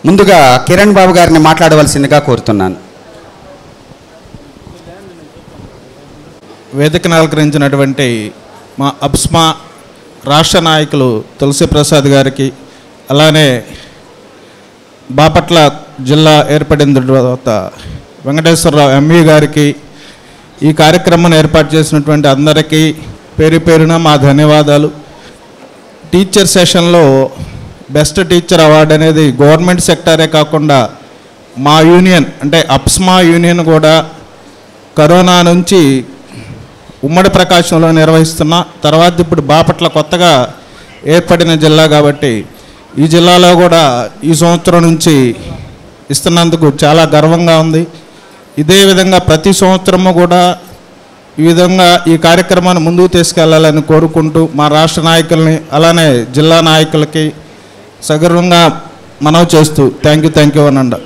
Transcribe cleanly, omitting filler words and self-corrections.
ముందుగా కిరణ్ బాబు గారిని మాట్లాడవలసిందిగా కోరుతున్నాను. వేదికను అలంకరించినటువంటి మా అబ్స్మా రాష్ట్ర నాయకులు తులసి ప్రసాద్ గారికి, అలానే బాపట్ల జిల్లా ఏర్పడిన తర్వాత వెంకటేశ్వరరావు ఎంవి గారికి, ఈ కార్యక్రమాన్ని ఏర్పాటు చేసినటువంటి అందరికీ పేరు పేరున మా ధన్యవాదాలు. టీచర్ సెషన్లో బెస్ట్ టీచర్ అవార్డు అనేది గవర్నమెంట్ సెక్టారే కాకుండా మా యూనియన్ అంటే అప్స్మా యూనియన్ కూడా కరోనా నుంచి ఉమ్మడి ప్రకాశంలో నిర్వహిస్తున్న తర్వాత ఇప్పుడు బాపట్ల కొత్తగా ఏర్పడిన జిల్లా కాబట్టి ఈ జిల్లాలో కూడా ఈ సంవత్సరం నుంచి ఇస్తున్నందుకు చాలా గర్వంగా ఉంది. ఇదే విధంగా ప్రతి సంవత్సరము కూడా ఈ విధంగా ఈ కార్యక్రమాన్ని ముందుకు తీసుకెళ్లాలని కోరుకుంటూ మా రాష్ట్ర నాయకుల్ని అలానే జిల్లా నాయకులకి సగర్వంగా మనవి చేస్తూ థ్యాంక్ యూ అనండి.